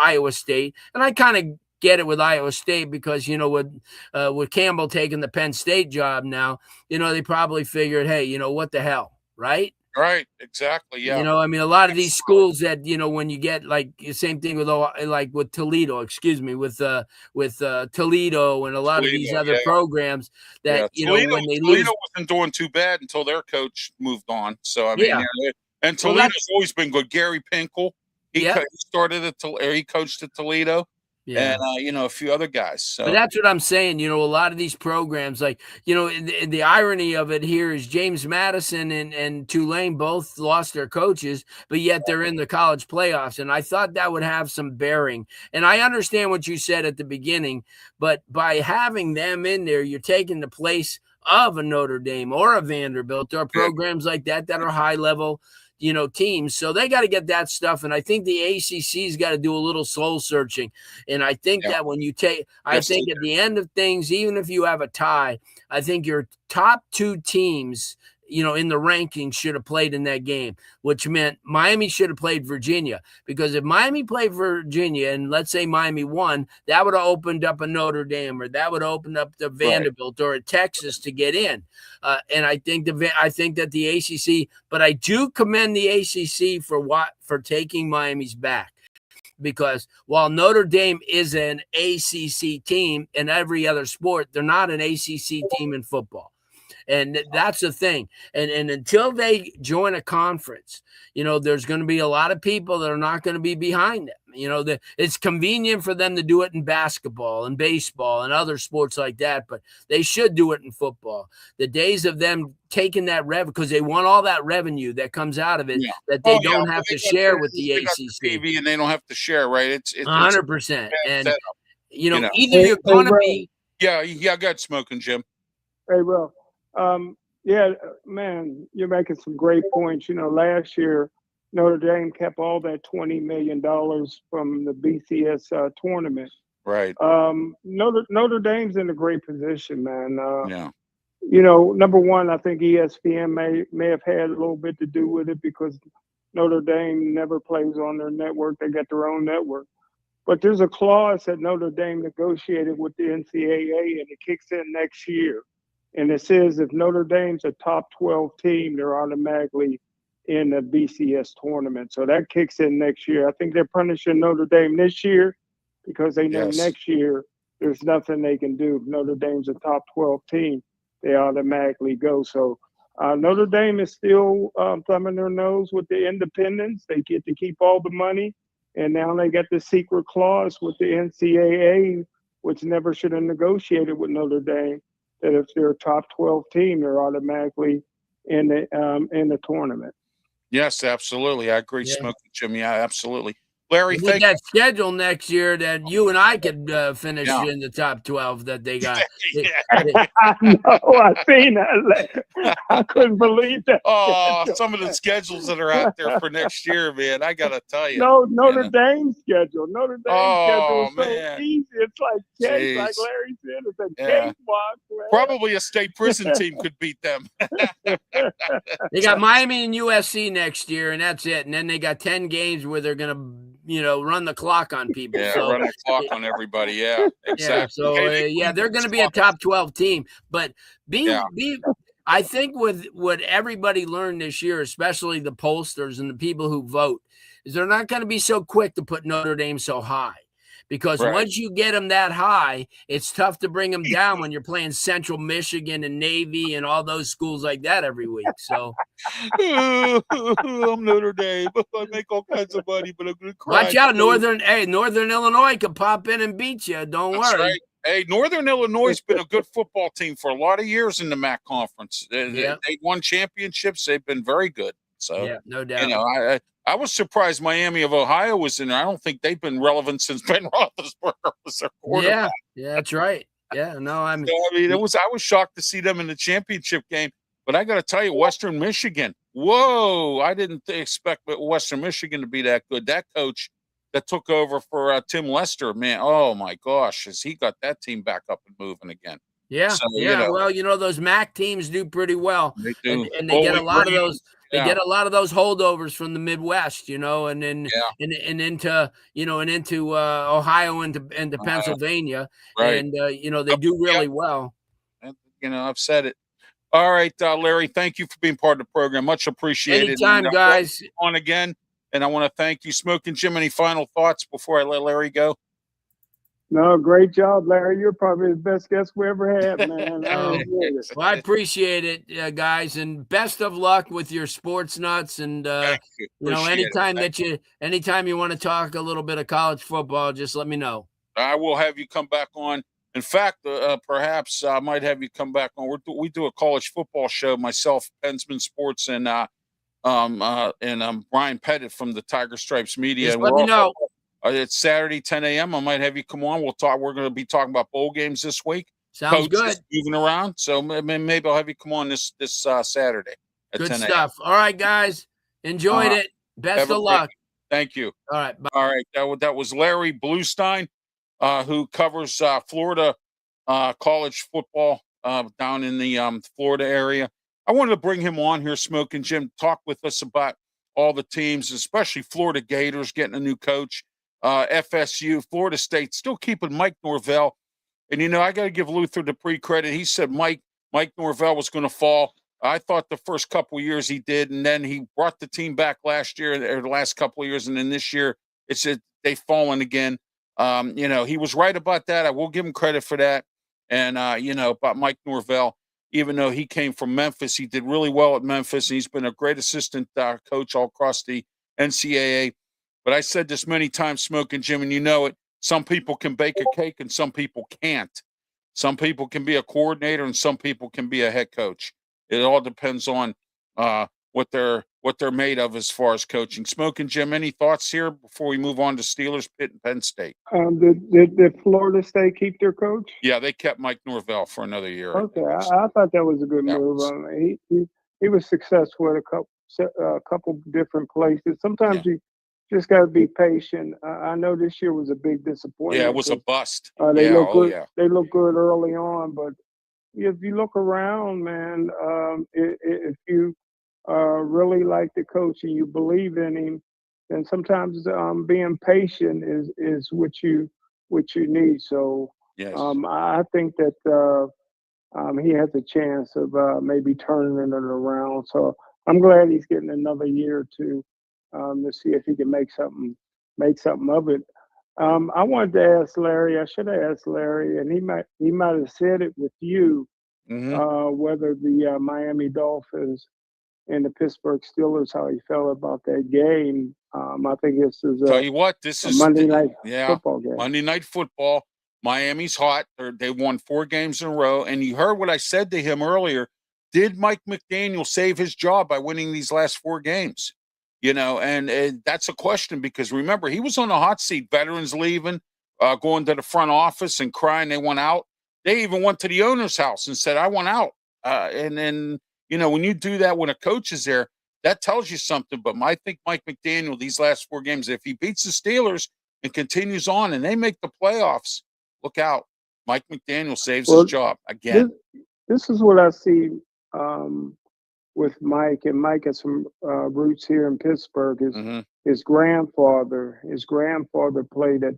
Iowa State, and I kind of get it with Iowa State because with Campbell taking the Penn State job now, they probably figured, hey, what the hell, right? Right, exactly. Yeah. I mean, a lot of these schools that, when you get like the same thing with Toledo, with Toledo and a lot of these other programs that, Toledo, when they Toledo wasn't doing too bad until their coach moved on. So, I mean, and Toledo's always been good. Gary Pinkel, he coached at Toledo. Yeah. And, a few other guys. So. But that's what I'm saying. A lot of these programs, like, the irony of it here is James Madison and Tulane both lost their coaches, but yet they're in the college playoffs. And I thought that would have some bearing. And I understand what you said at the beginning, but by having them in there, you're taking the place of a Notre Dame or a Vanderbilt or programs like that are high level teams. So they got to get that stuff. And I think the ACC's got to do a little soul searching. And I think that when you I think at the end of things, even if you have a tie, I think your top 2 teams, in the rankings should have played in that game, which meant Miami should have played Virginia, because if Miami played Virginia and let's say Miami won, that would have opened up a Notre Dame, or that would have opened up the Vanderbilt or a Texas to get in. And I think that the ACC, but I do commend the ACC for taking Miami's back. Because while Notre Dame is an ACC team in every other sport, they're not an ACC team in football. And that's the thing. And until they join a conference, there's going to be a lot of people that are not going to be behind them. It's convenient for them to do it in basketball and baseball and other sports like that, but they should do it in football. The days of them taking that revenue, because they want all that revenue that comes out of it, that they don't have to share with the ACC. TV and they don't have to share, right? It's 100%. And either Hey, you're going to Ralph. be. Yeah, got Smokin, Jim. Hey, Ralph. Yeah, man, you're making some great points. Last year, Notre Dame kept all that $20 million from the BCS tournament. Right. Notre Dame's in a great position, man. Yeah. Number one, I think ESPN may have had a little bit to do with it because Notre Dame never plays on their network. They got their own network. But there's a clause that Notre Dame negotiated with the NCAA, and it kicks in next year. And it says if Notre Dame's a top 12 team, they're automatically in the BCS tournament. So that kicks in next year. I think they're punishing Notre Dame this year because they know next year there's nothing they can do. If Notre Dame's a top 12 team, they automatically go. So Notre Dame is still thumbing their nose with the independents. They get to keep all the money. And now they got the secret clause with the NCAA, which never should have negotiated with Notre Dame, that if they're a top 12 team, they're automatically in the tournament. Yes, absolutely. I agree, Smokin, Jim. Yeah, absolutely. Larry, thank you. That schedule next year that you and I could finish in the top 12 that they got. I know. I seen that. I couldn't believe that. Oh, some of the schedules that are out there for next year, man. I got to tell you. No, Notre Dame schedule. Notre Dame schedule is so easy. It's like cake, like Larry said. It's a cakewalk. Probably a state prison team could beat them. They got Miami and USC next year, and that's it. And then they got 10 games where they're going to run the clock on people. Yeah, run the clock on everybody. Yeah, exactly. So they're going to be a top 12 team. But I think with what everybody learned this year, especially the pollsters and the people who vote, is they're not going to be so quick to put Notre Dame so high. Because once you get them that high, it's tough to bring them down when you're playing Central Michigan and Navy and all those schools like that every week. So I'm Notre Dame. I make all kinds of money, but I'm going to cry. Watch out, Northern Illinois could pop in and beat you. Don't worry. Right. Hey, Northern Illinois has been a good football team for a lot of years in the MAC conference. They won championships. They've been very good. So no doubt. I was surprised Miami of Ohio was in there. I don't think they've been relevant since Ben Roethlisberger was their quarterback. Yeah, that's right. Yeah, no, I mean, I was shocked to see them in the championship game. But I got to tell you, Western Michigan. Whoa, I didn't expect Western Michigan to be that good. That coach that took over for Tim Lester, man, oh my gosh, has he got that team back up and moving again? Yeah, so, well, those MAC teams do pretty well. They do. And they get a lot of those. They get a lot of those holdovers from the Midwest, and then and into Ohio into Pennsylvania, right. And they do really well. And, I've said it. All right, Larry, thank you for being part of the program. Much appreciated. Anytime, guys. On again, and I want to thank you, Smokin. Jim, any final thoughts before I let Larry go? No, great job, Larry. You're probably the best guest we ever had, man. Well, I appreciate it, guys, and best of luck with your sports nuts. And anytime you want to talk a little bit of college football, just let me know. I will have you come back on. In fact, perhaps I might have you come back on. We do a college football show. Myself, Pensman Sports, and Brian Pettit from the Tiger Stripes Media. Just let me know. It's Saturday, 10 a.m. I might have you come on. We'll talk. We're going to be talking about bowl games this week. Sounds good. Moving around, so maybe I'll have you come on this Saturday at 10 a.m. Good stuff. All right, guys, enjoyed it. Best of luck. Thank you. All right. Bye. All right. That was Larry BLUESTEIN, who covers Florida college football down in the Florida area. I wanted to bring him on here, Smokin' Jim, talk with us about all the teams, especially Florida Gators getting a new coach. FSU, Florida State, still keeping Mike Norvell. And, I got to give Luther the credit. He said Mike Norvell was going to fall. I thought the first couple of years he did, and then he brought the team back last year, or the last couple of years, and then this year they've fallen again. He was right about that. I will give him credit for that. And, about Mike Norvell. even though he came from Memphis. He did really well at Memphis, and he's been a great assistant coach all across the NCAA. But I said this many times, Smokin' Jim, and you know it. Some people can bake a cake and some people can't. Some people can be a coordinator and some people can be a head coach. It all depends on what they're made of as far as coaching. Smokin' Jim, any thoughts here before we move on to Steelers, Pitt, and Penn State? Did Florida State keep their coach? Yeah, they kept Mike Norvell for another year. Okay, I thought that was a good move. He was successful at a couple different places. Sometimes you just got to be patient. I know this year was a big disappointment. Yeah, it was a bust. They look good. They look good early on, but if you look around, man, if you really like the coach and you believe in him, then sometimes being patient is what you need. So I think that he has a chance of maybe turning it around. So I'm glad he's getting another year or two to see if he can make something of it. I wanted to ask Larry. I should have asked Larry, and he might have said it with you, whether the Miami Dolphins and the Pittsburgh Steelers, how he felt about that game. I think this is tell you what, this is Monday night football game. Monday Night Football. Miami's hot. They won 4 games in a row. And you heard what I said to him earlier. Did Mike McDaniel save his job by winning these last 4 games? You know, and that's a question because remember, he was on the hot seat. Veterans leaving, going to the front office and crying they want out. They even went to the owner's house and said, I want out. And then, you know, when you do that when a coach is there, that tells you something. But I think Mike McDaniel, these last 4 games, if he beats the Steelers and continues on and they make the playoffs, look out. Mike McDaniel saves his job again. This is what I see with Mike. And Mike has some roots here in Pittsburgh. His grandfather played at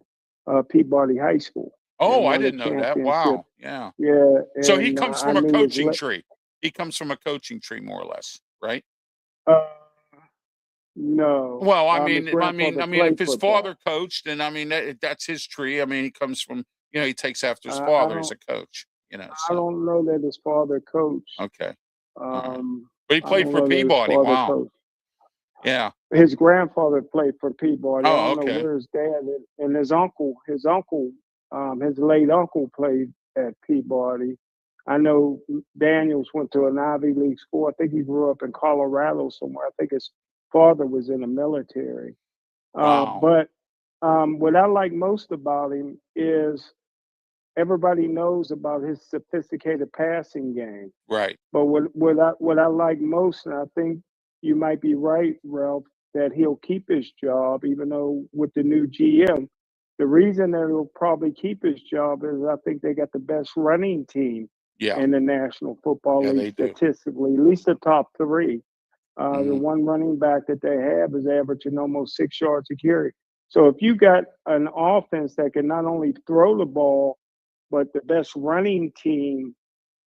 Peabody High School. Oh, I didn't know that. Wow. Yeah. Yeah. So he comes from a coaching tree. He comes from a coaching tree, more or less, right? No. Well, I mean, if his father coached, and I mean that's his tree. I mean, he comes from, you know, he takes after his father as a coach. You know, so. I don't know that his father coached. Okay. But he played for Peabody. Wow. Coached. Yeah. His grandfather played for Peabody. Oh, I don't know where his dad is. And his late uncle played at Peabody. I know Daniels went to an Ivy League school. I think he grew up in Colorado somewhere. I think his father was in the military. Wow. But what I like most about him is everybody knows about his sophisticated passing game. Right. But what I like most, and I think you might be right, Ralph, that he'll keep his job, even though with the new GM, the reason that he'll probably keep his job is I think they got the best running team in the National Football League statistically, at least the top 3. The one running back that they have is averaging almost 6 yards a carry. So if you got an offense that can not only throw the ball, but the best running team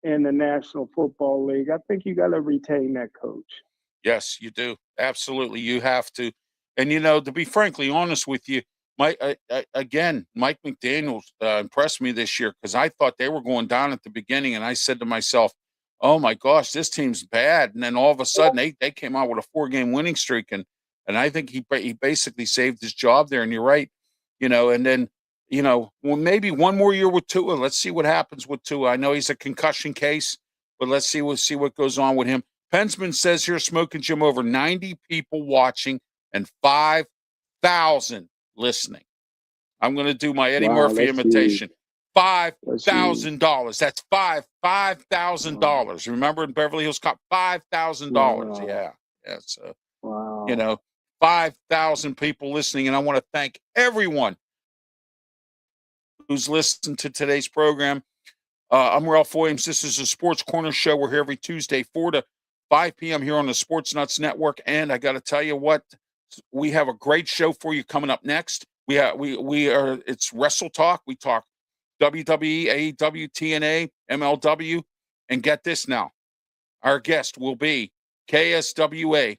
in the National Football League, I think you got to retain that coach. Yes, you do. Absolutely. You have to. And, you know, to be frankly honest with you, Mike McDaniel impressed me this year because I thought they were going down at the beginning. And I said to myself, oh, my gosh, this team's bad. And then all of a sudden they came out with a 4-game winning streak. And I think he basically saved his job there. And you're right, you know, and then, you know, well, maybe one more year with Tua. Let's see what happens with Tua. I know he's a concussion case, but let's see what goes on with him. Pensman says here, Smokin' Jim, over 90 people watching and 5,000 listening. I'm going to do my Eddie Murphy imitation. $5,000. That's $5,000. Remember in Beverly Hills Cop, $5,000. Yeah. So, you know, 5,000 people listening. And I want to thank everyone who's listened to today's program. I'm Ralph Williams. This is a Sports Corner Show. We're here every Tuesday, 4 to 5 p.m. here on the Sports Nuts Network. And I got to tell you what, we have a great show for you coming up next. It's Wrestle Talk. We talk WWE, AEW, TNA, MLW. And get this now. Our guest will be KSWA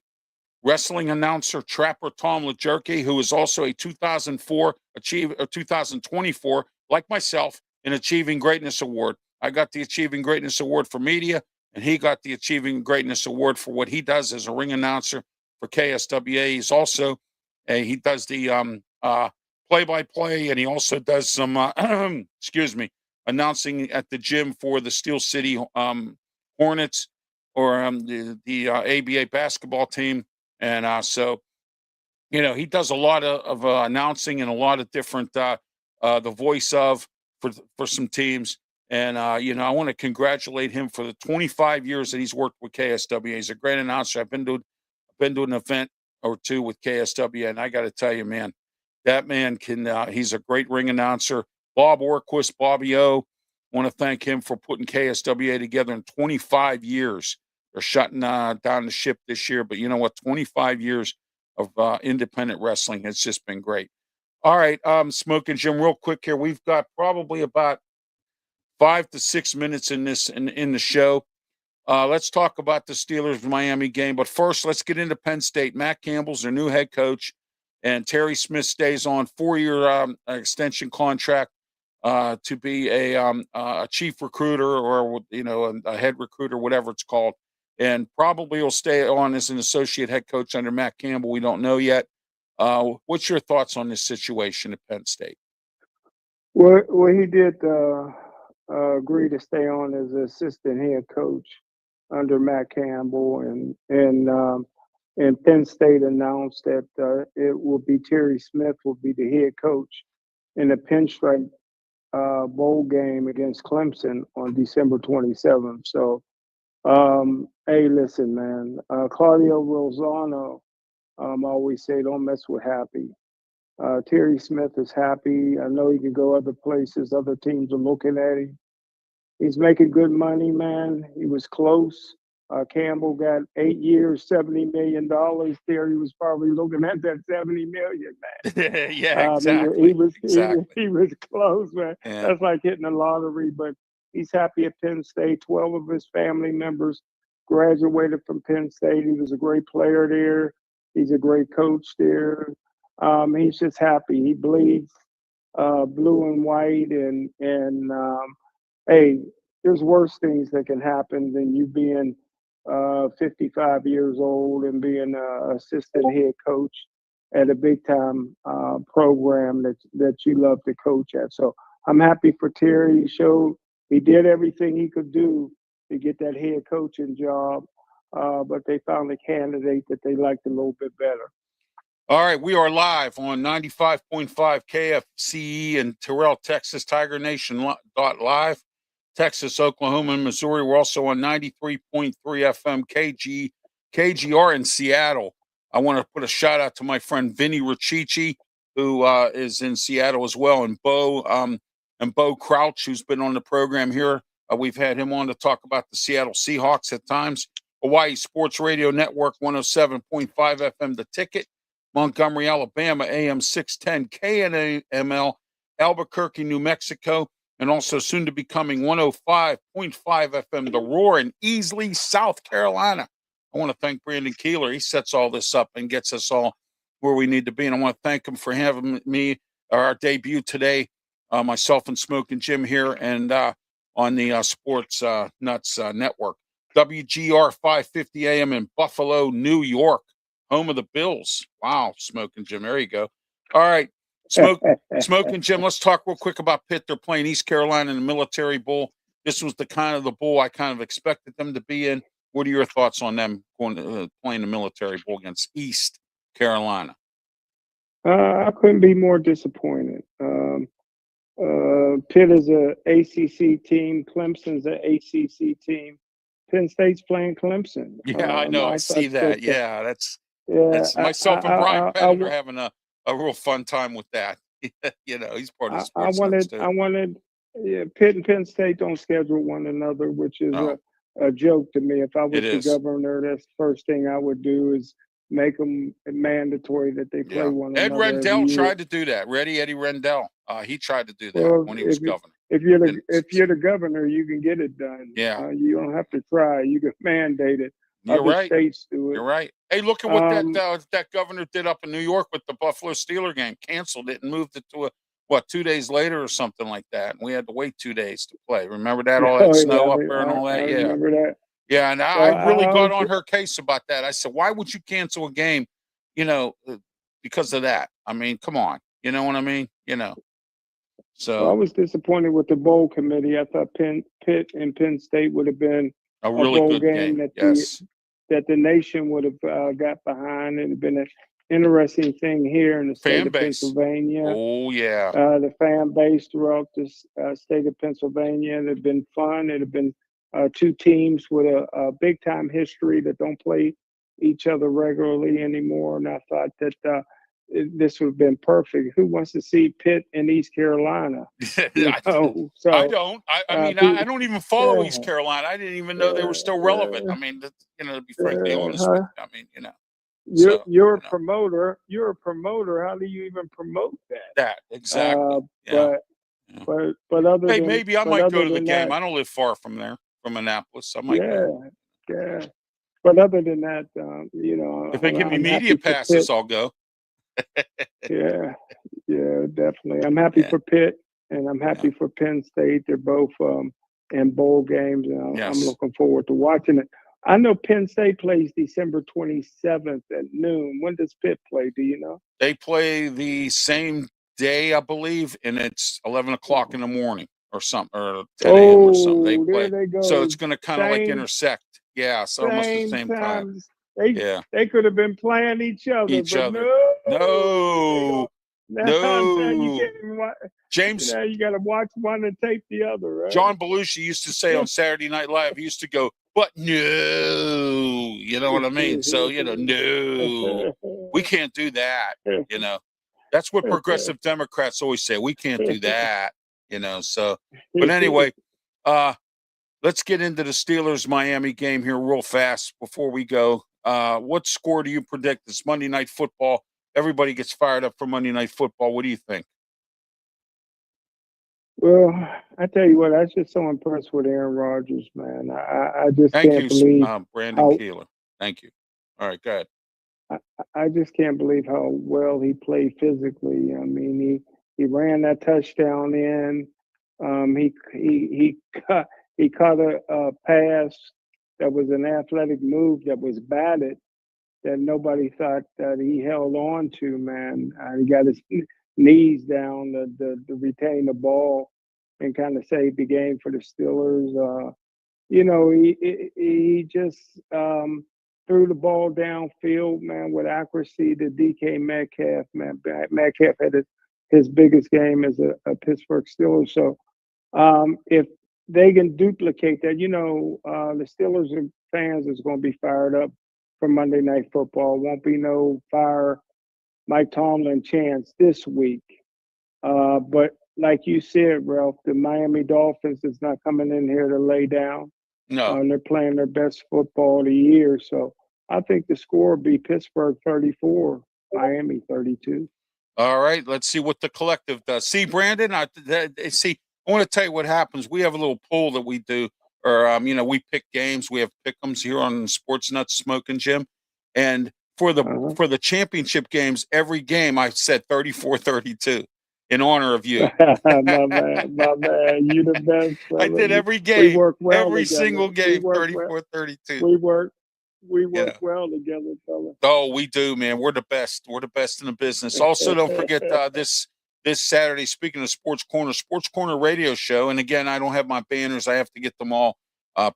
wrestling announcer Trapper Tom LaJerke, who is also a 2024, like myself, an Achieving Greatness Award. I got the Achieving Greatness Award for media. and he got the Achieving Greatness Award for what he does as a ring announcer for KSWA. He's also he does the play-by-play, and he also does some excuse me, announcing at the gym for the Steel City Hornets, or the ABA basketball team. And so, he does a lot of announcing and a lot of different the voice of for some teams. And I want to congratulate him for the 25 years that he's worked with KSWA. He's a great announcer. I've been to an event or two with KSWA, and I got to tell you, man, that man he's a great ring announcer. Bob Orquist, Bobby O, want to thank him for putting KSWA together in 25 years. They're shutting down the ship this year, but you know what? 25 years of independent wrestling. It's just been great. All right, Smokin' Jim, real quick here. We've got probably about 5 to 6 minutes in the show. Let's talk about the Steelers-Miami game. But first, let's get into Penn State. Matt Campbell's their new head coach, and Terry Smith stays on 4-year extension contract to be a chief recruiter, or a head recruiter, whatever it's called, and probably will stay on as an associate head coach under Matt Campbell. We don't know yet. What's your thoughts on this situation at Penn State? Well, he did agree to stay on as assistant head coach under Matt Campbell, and Penn State announced that it will be Terry Smith will be the head coach in the Pinstripe bowl game against Clemson on December 27th. So, hey, listen, man, Claudio Rosano always say, don't mess with happy. Terry Smith is happy. I know he can go other places. Other teams are looking at him. He's making good money, man. He was close. Campbell got 8 years, $70 million. Terry was probably looking at that $70 million, man. Yeah, exactly. He was close, man. Yeah. That's like hitting the lottery. But he's happy at Penn State. 12 of his family members graduated from Penn State. He was a great player there. He's a great coach there. He's just happy. He bleeds blue and white, and hey, there's worse things that can happen than you being 55 years old and being an assistant head coach at a big time program that you love to coach at. So I'm happy for Terry. He did everything he could do to get that head coaching job, but they found a candidate that they liked a little bit better. All right, we are live on 95.5 KFCE in Terrell, Texas, Tiger Nation live, Texas, Oklahoma, and Missouri. We're also on 93.3 FM KGR in Seattle. I want to put a shout out to my friend Vinny Riccici, who is in Seattle as well, and Bo Crouch, who's been on the program here. We've had him on to talk about the Seattle Seahawks at times. Hawaii Sports Radio Network 107.5 FM, The Ticket. Montgomery, Alabama, AM 610, KNML, Albuquerque, New Mexico, and also soon to be coming 105.5 FM, The Roar in Easley, South Carolina. I want to thank Brandon Keeler. He sets all this up and gets us all where we need to be. And I want to thank him for having me, our debut today, myself and Smokin' Jim here, and on the Sports Nuts Network. WGR 550 AM in Buffalo, New York. Home of the Bills. Wow, Smokin' Jim. There you go. All right, Smokin' Jim. Let's talk real quick about Pitt. They're playing East Carolina in the Military Bowl. This was the bowl I kind of expected them to be in. What are your thoughts on them playing the Military Bowl against East Carolina? I couldn't be more disappointed. Pitt is an ACC team. Clemson's an ACC team. Penn State's playing Clemson. Yeah, I know. I see that. Yeah, that's myself and Brian Pettit are having a real fun time with that. He's part of the sports nuts too. Pitt and Penn State don't schedule one another, which is a joke to me. If I was the governor, that's the first thing I would do is make them mandatory that they play one another. Ed Rendell tried to do that. Eddie Rendell. He tried to do that when he was governor. If you're the governor, you can get it done. Yeah. You don't have to try. You can mandate it. You're Other right. States do it. You're right. Hey, look at what that governor did up in New York with the Buffalo Steeler game. Canceled it and moved it to 2 days later or something like that. And we had to wait 2 days to play. Remember that? All that snow up there and all that? I remember that. Yeah, and I Well, really got on her case about that. I said, why would you cancel a game, because of that? I mean, come on. You know what I mean? well, I So was disappointed with the bowl committee. I thought Pitt and Penn State would have been a a really bowl good game game. that Yes. the nation would have got behind. It'd have been an interesting thing here in the state Fan of base. Pennsylvania. Oh, yeah. The fan base throughout the state of Pennsylvania. It'd have been fun. It'd have been two teams with a big time history that don't play each other regularly anymore. And I thought that this would have been perfect. Who wants to see Pitt in East Carolina? I So don't. I mean, Pete, I don't even follow yeah, East Carolina. I didn't even know they were still relevant. I mean, to be frankly honest with you. I mean, you're a promoter. You're a promoter. How do you even promote that? That exactly. But other hey, than maybe I but might other go to the than game. that, I don't live far from there, from Annapolis. I might go. yeah. But other than that, If they give me I'm media happy for passes, Pitt. I'll go. Yeah, definitely. I'm happy for Pitt, and I'm happy for Penn State. They're both in bowl games, and I'm Yes. looking forward to watching it. I know Penn State plays December 27th at noon. When does Pitt play? Do you know? They play the same day, I believe, and it's 11 o'clock in the morning or something, or 10 a.m. or something. They play. There they go. So it's going to kind of like Same- intersect. Yeah, it's almost the same time. They could have been playing each other, but no. you can't even watch. James, You got to watch one and tape the other, right? John Belushi used to say on Saturday Night Live, he used to go, but no, you know what I mean? So, no, we can't do that. That's what progressive Democrats always say. We can't do that, so, but anyway, let's get into the Steelers-Miami game here real fast before we go. What score do you predict? It's Monday Night Football. Everybody gets fired up for Monday Night Football. What do you think? Well, I tell you what, I was just so impressed with Aaron Rodgers, man. I just can't believe Brandon Keeler. Thank you. All right, go ahead. I just can't believe how well he played physically. I mean, he ran that touchdown in. He caught a pass that was an athletic move that was batted that nobody thought that he held on to, man. He got his knees down to retain the ball and kind of saved the game for the Steelers. He just threw the ball downfield, man, with accuracy to DK Metcalf, man. Metcalf had his biggest game as a Pittsburgh Steelers. So if they can duplicate that, the Steelers fans is going to be fired up for Monday Night Football. Won't be no fire Mike Tomlin chance this week. But like you said, Ralph, the Miami Dolphins is not coming in here to lay down. No. They're playing their best football of the year. So I think the score will be Pittsburgh 34, Miami 32. All right, let's see what the collective does. See, Brandon, I want to tell you what happens. We have a little poll that we do, or we pick games. We have pick'ems here on Sports Nuts Smokin' Jim, and for the championship games, every game I said 34-32 in honor of you. my man, you the best. Brother. I did every game. We work well every together. single game, 34-32. We work well together, fella. Oh, we do, man. We're the best. We're the best in the business. Also, don't forget this Saturday, speaking of Sports Corner radio show. And again, I don't have my banners. I have to get them all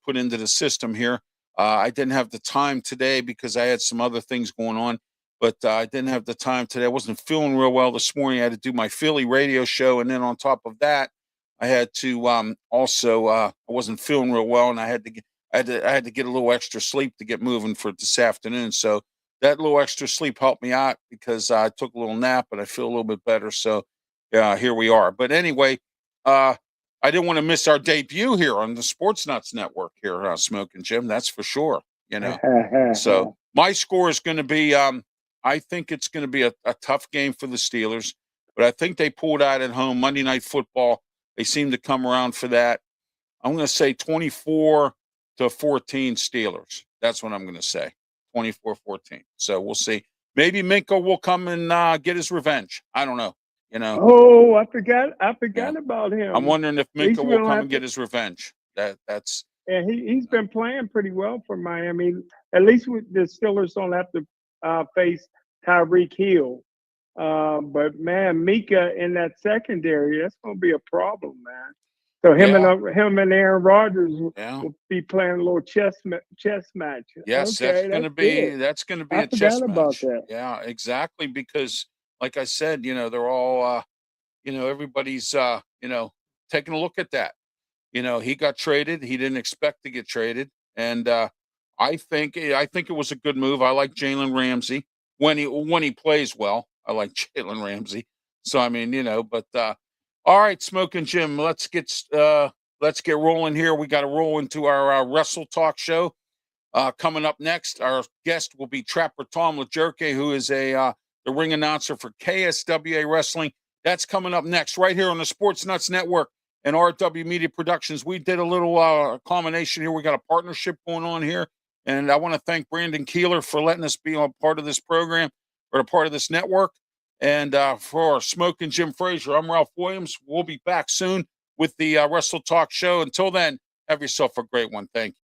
put into the system here. I didn't have the time today because I had some other things going on, but I didn't have the time today. I wasn't feeling real well this morning. I had to do my Philly radio show. And then on top of that, I had to I wasn't feeling real well, and I had to get a little extra sleep to get moving for this afternoon. So that little extra sleep helped me out because I took a little nap and I feel a little bit better. So here we are. But anyway, I didn't want to miss our debut here on the Sports Nuts Network here, Smokin' Jim. That's for sure. So my score is going to be, I think it's going to be a tough game for the Steelers, but I think they pulled out at home. Monday Night Football, they seem to come around for that. I'm going to say 24-14 Steelers. That's what I'm going to say. 24-14. So we'll see. Maybe Minka will come and get his revenge. I don't know. Oh, I forgot about him. I'm wondering if Minka will come and get his revenge. That's and he's been playing pretty well for Miami. At least with the Steelers don't have to face Tyreek Hill. But man, Mika in that secondary, that's going to be a problem, man. So him and Aaron Rodgers will be playing a little chess match. Yes, Okay, that's going to be I a chess forgot about match. that. Yeah, exactly. Because, like I said, they're all, everybody's, taking a look at that. He got traded. He didn't expect to get traded, and I think it was a good move. I like Jalen Ramsey when he plays well. I like Jalen Ramsey. So I mean, but all right, Smokin' Jim, let's get rolling here. We got to roll into our Wrestle Talk show. Coming up next, our guest will be Trapper Tom LaJerke, who is the ring announcer for KSWA Wrestling. That's coming up next, right here on the Sports Nuts Network and RW Media Productions. We did a little combination here. We got a partnership going on here, and I want to thank Brandon Keeler for letting us be a part of this program or a part of this network. And for Smokin' Jim Frazier, I'm Ralph Williams. We'll be back soon with the Wrestle Talk show. Until then, have yourself a great one. Thank you.